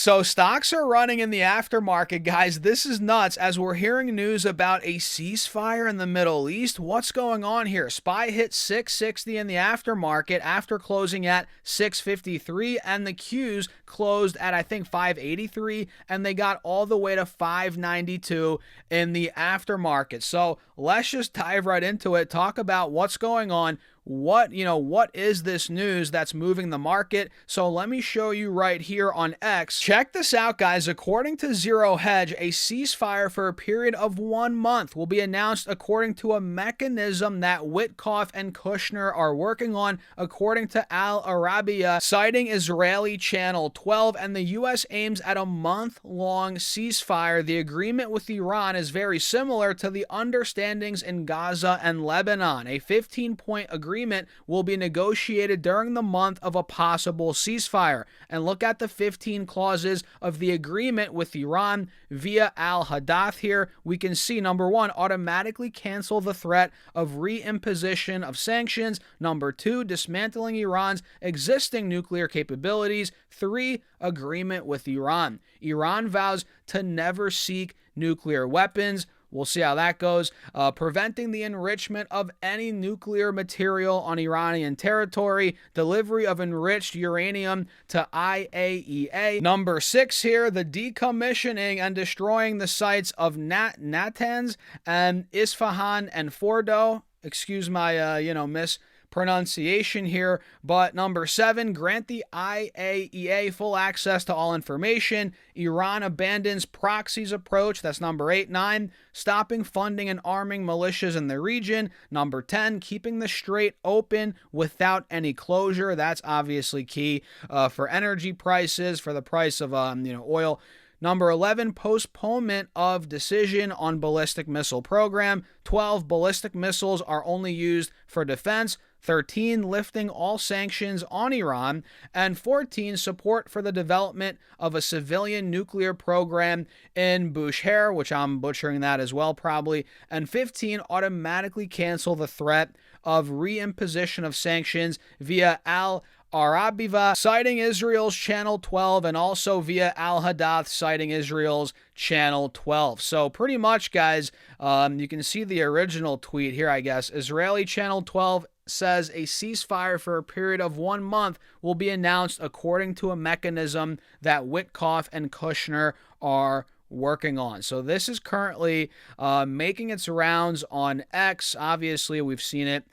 So stocks are running in the aftermarket, guys. This is nuts as we're hearing news about a ceasefire in the Middle East. What's going on here? SPY hit 660 in the aftermarket after closing at 653, and the Qs closed at, I think, 583, and they got all the way to 592 in the aftermarket. So let's just dive right into it, talk about what's going on. What is this news that's moving the market? So let me show you right here on X. Check this out, guys. According to Zero Hedge, a ceasefire for a period of 1 month will be announced according to a mechanism that Witkoff and Kushner are working on, according to Al Arabiya, citing Israeli Channel 12, and the U.S. aims at a month-long ceasefire. The agreement with Iran is very similar to the understandings in Gaza and Lebanon. A 15-point agreement will be negotiated during the month of a possible ceasefire. And look at the 15 clauses of the agreement with Iran via Al-Hadath here. We can see, number 1, automatically cancel the threat of reimposition of sanctions. Number 2, dismantling Iran's existing nuclear capabilities. 3, agreement with Iran. Iran vows to never seek nuclear weapons. We'll see how that goes. Preventing the enrichment of any nuclear material on Iranian territory. Delivery of enriched uranium to IAEA. Number 6 here, the decommissioning and destroying the sites of Natanz and Isfahan and Fordo. Excuse my, mispronunciation here. But number 7, grant the IAEA full access to all information. Iran abandons proxies approach. That's number 8. 9, stopping funding and arming militias in the region. Number 10, keeping the strait open without any closure. That's obviously key for energy prices, for the price of oil. Number 11, postponement of decision on ballistic missile program. 12, ballistic missiles are only used for defense. 13, lifting all sanctions on Iran. And 14, support for the development of a civilian nuclear program in Bushehr, which I'm butchering that as well probably. And 15, automatically cancel the threat of reimposition of sanctions via Arabiya, citing Israel's Channel 12, and also via Al-Hadath, citing Israel's Channel 12. So pretty much, guys, you can see the original tweet here, I guess. Israeli Channel 12 says a ceasefire for a period of 1 month will be announced according to a mechanism that Witkoff and Kushner are working on. So this is currently making its rounds on X. Obviously, we've seen it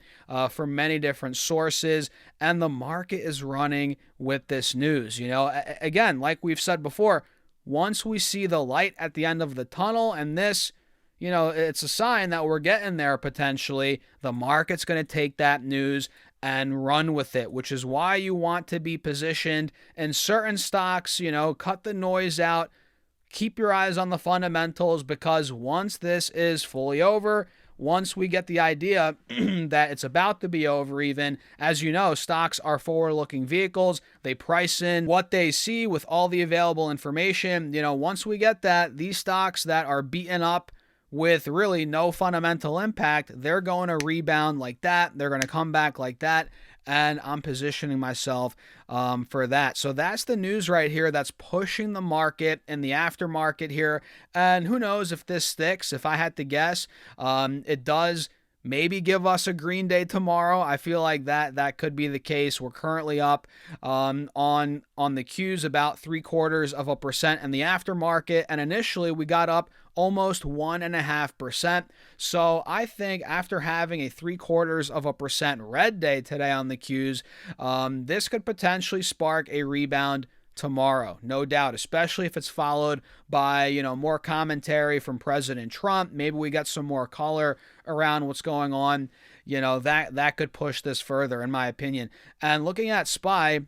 from many different sources, and the market is running with this news. Again, like we've said before, once we see the light at the end of the tunnel, and this, it's a sign that we're getting there potentially, the market's going to take that news and run with it, which is why you want to be positioned in certain stocks, cut the noise out. Keep your eyes on the fundamentals, because once this is fully over, once we get the idea that it's about to be over even, as you know, stocks are forward-looking vehicles. They price in what they see with all the available information. Once we get that, these stocks that are beaten up with really no fundamental impact, they're going to rebound like that. They're going to come back like that. And I'm positioning myself for that. So that's the news right here that's pushing the market in the aftermarket here. And who knows if this sticks. If I had to guess, it does maybe give us a green day tomorrow. I feel like that could be the case. We're currently up on the Qs about 0.75% in the aftermarket. And initially we got up almost 1.5%. So I think after having a 0.75% red day today on the Qs, this could potentially spark a rebound tomorrow, no doubt, especially if it's followed by, more commentary from President Trump. Maybe we get some more color around what's going on. That could push this further, in my opinion. And looking at SPY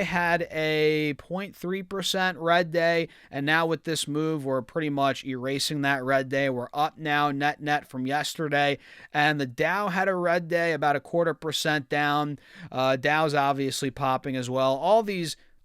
had a 0.3% red day, and now with this move, we're pretty much erasing that red day. We're up now net from yesterday, and the Dow had a red day, about 0.25% down. Dow's obviously popping as well.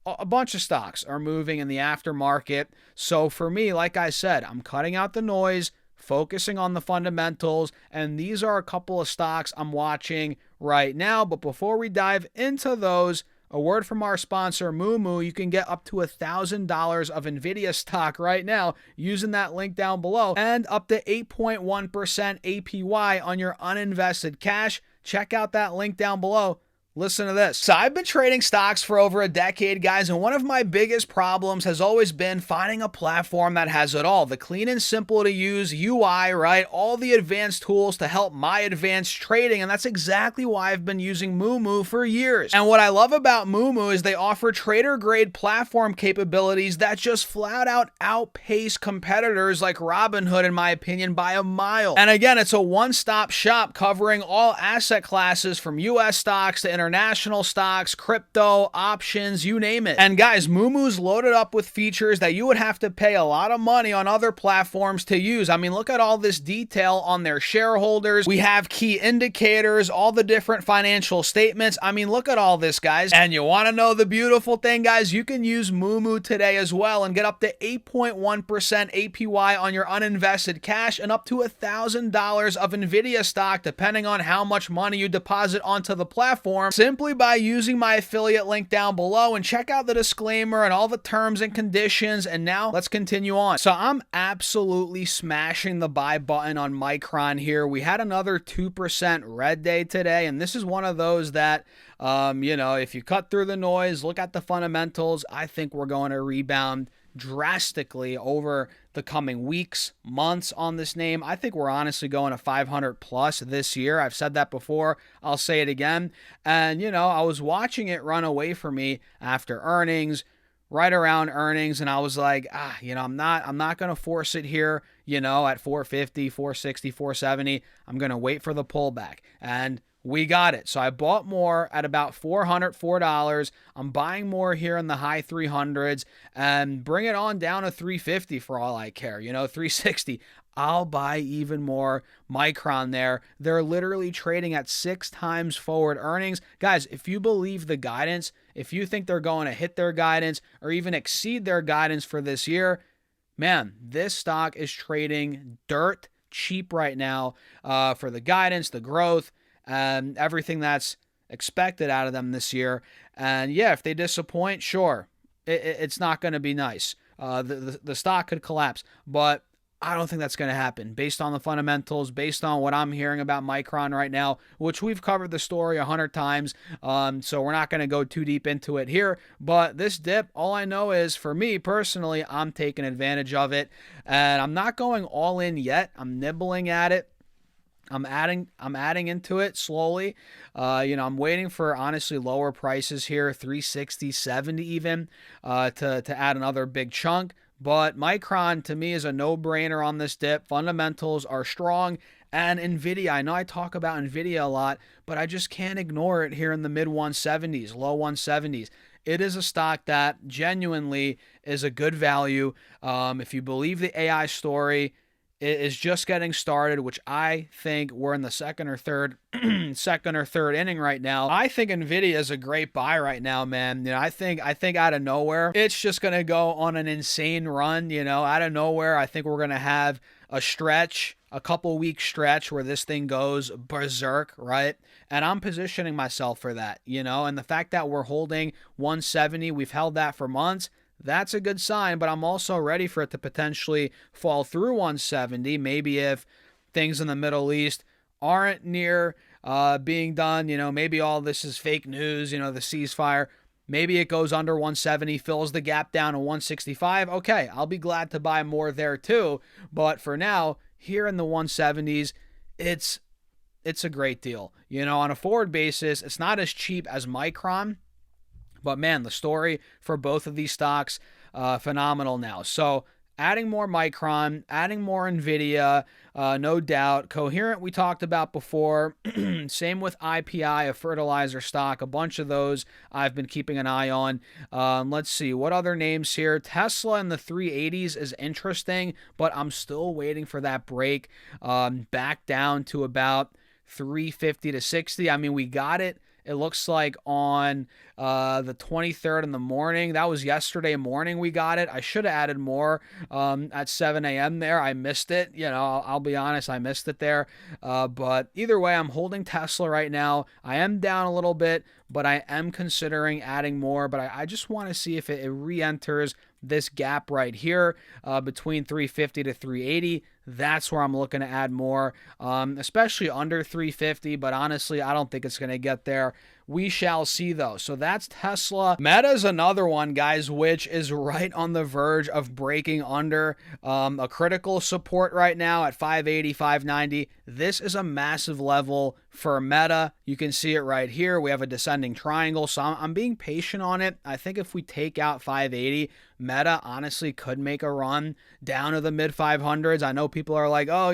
A bunch of stocks are moving in the aftermarket. So for me, like I said, I'm cutting out the noise, focusing on the fundamentals, and these are a couple of stocks I'm watching right now. But before we dive into those, a word from our sponsor, Moomoo, you can get up to $1,000 of Nvidia stock right now using that link down below, and up to 8.1% APY on your uninvested cash. Check out that link down below. Listen to this. So I've been trading stocks for over a decade, guys, and one of my biggest problems has always been finding a platform that has it all. The clean and simple to use UI, right? All the advanced tools to help my advanced trading, and that's exactly why I've been using Moomoo for years. And what I love about Moomoo is they offer trader-grade platform capabilities that just flat out outpace competitors like Robinhood, in my opinion, by a mile. And again, it's a one-stop shop covering all asset classes from US stocks to international stocks, crypto, options, you name it. And guys, Moomoo's loaded up with features that you would have to pay a lot of money on other platforms to use. I mean, look at all this detail on their shareholders. We have key indicators, all the different financial statements. I mean, look at all this, guys. And you want to know the beautiful thing, guys? You can use Moomoo today as well and get up to 8.1% APY on your uninvested cash and up to $1,000 of Nvidia stock, depending on how much money you deposit onto the platform, simply by using my affiliate link down below. And check out the disclaimer and all the terms and conditions. And now let's continue on. So I'm absolutely smashing the buy button on Micron here. We had another 2% red day today, and this is one of those that if you cut through the noise, look at the fundamentals, I think we're going to rebound drastically over the coming weeks, months on this name. I think we're honestly going to 500 plus this year. I've said that before. I'll say it again. And, I was watching it run away from me after earnings, right around earnings. And I was like, I'm not going to force it here, at 450, 460, 470. I'm going to wait for the pullback. And we got it. So I bought more at about $404. I'm buying more here in the high 300s and bring it on down to 350 for all I care. 360. I'll buy even more Micron there. They're literally trading at 6 times forward earnings. Guys, if you believe the guidance, if you think they're going to hit their guidance or even exceed their guidance for this year, man, this stock is trading dirt cheap right now for the guidance, the growth, and everything that's expected out of them this year. And yeah, if they disappoint, sure, it's not going to be nice. The stock could collapse, but I don't think that's going to happen based on the fundamentals, based on what I'm hearing about Micron right now, which we've covered the story 100 times. So we're not going to go too deep into it here. But this dip, all I know is, for me personally, I'm taking advantage of it, and I'm not going all in yet. I'm nibbling at it. I'm adding into it slowly. I'm waiting for honestly lower prices here, 360, 70 even, to add another big chunk. But Micron to me is a no-brainer on this dip. Fundamentals are strong. And Nvidia, I know I talk about Nvidia a lot, but I just can't ignore it here in the mid 170s, low 170s. It is a stock that genuinely is a good value. If you believe the AI story, it is just getting started, which I think we're in the second or third inning right now. I think Nvidia is a great buy right now, man. I think out of nowhere, it's just going to go on an insane run, out of nowhere. I think we're going to have a couple week stretch where this thing goes berserk, right? And I'm positioning myself for that, and the fact that we're holding 170, we've held that for months. That's a good sign, but I'm also ready for it to potentially fall through 170. Maybe if things in the Middle East aren't near being done, maybe all this is fake news, the ceasefire. Maybe it goes under 170, fills the gap down to 165. Okay, I'll be glad to buy more there too. But for now, here in the 170s, it's a great deal. On a forward basis, it's not as cheap as Micron. But man, the story for both of these stocks, phenomenal now. So adding more Micron, adding more Nvidia, no doubt. Coherent we talked about before. Same with IPI, a fertilizer stock. A bunch of those I've been keeping an eye on. Let's see, what other names here? Tesla in the 380s is interesting, but I'm still waiting for that break back down to about 350 to 60. I mean, we got it It looks like on the 23rd in the morning. That was yesterday morning we got it. I should have added more at 7 a.m. there. I missed it. I'll be honest, I missed it there. But either way, I'm holding Tesla right now. I am down a little bit, but I am considering adding more. But I just want to see if it re-enters this gap right here between 350 to 380. That's where I'm looking to add more, especially under 350. But honestly, I don't think it's going to get there. We shall see, though. So that's Tesla. Meta is another one, guys, which is right on the verge of breaking under a critical support right now at 580, 590. This is a massive level for Meta. You can see it right here. We have a descending triangle, so I'm being patient on it. I think if we take out 580, Meta honestly could make a run down to the mid 500s. I know people are like, oh,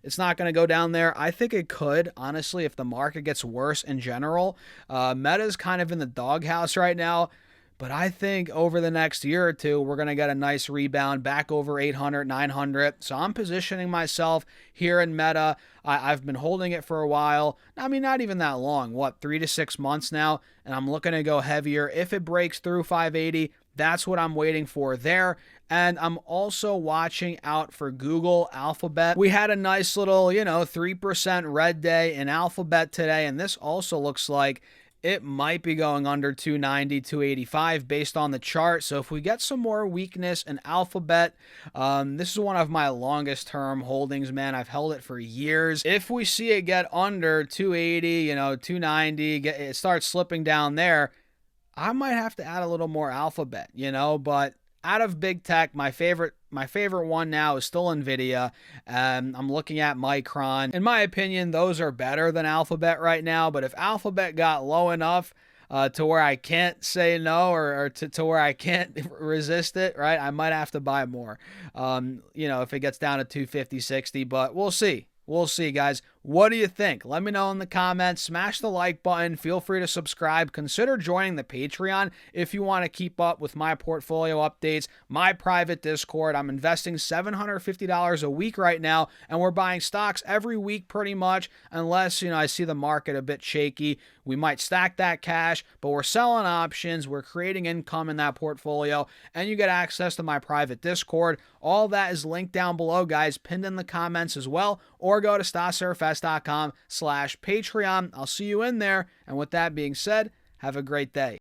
it's not going to go down there. I think it could, honestly, if the market gets worse in general. Meta's kind of in the doghouse right now, but I think over the next year or two, we're going to get a nice rebound back over 800, 900. So I'm positioning myself here in Meta. I've been holding it for a while. I mean, not even that long. 3 to 6 months now, and I'm looking to go heavier. If it breaks through 580, that's what I'm waiting for there. And I'm also watching out for Google, Alphabet. We had a nice little, 3% red day in Alphabet today. And this also looks like it might be going under 290, 285 based on the chart. So if we get some more weakness in Alphabet, this is one of my longest term holdings, man. I've held it for years. If we see it get under 280, 290, it starts slipping down there, I might have to add a little more Alphabet, but out of big tech, my favorite one now is still Nvidia. I'm looking at Micron. In my opinion, those are better than Alphabet right now, but if Alphabet got low enough to where I can't say no or to where I can't resist it, right, I might have to buy more, if it gets down to 250, 60, but we'll see. We'll see, guys. What do you think? Let me know in the comments. Smash the like button. Feel free to subscribe. Consider joining the Patreon if you want to keep up with my portfolio updates, my private Discord. I'm investing $750 a week right now, and we're buying stocks every week pretty much, unless, I see the market a bit shaky. We might stack that cash, but we're selling options. We're creating income in that portfolio, and you get access to my private Discord. All that is linked down below, guys, pinned in the comments as well, or go to stasurfs.com/Patreon. I'll see you in there. And with that being said, have a great day.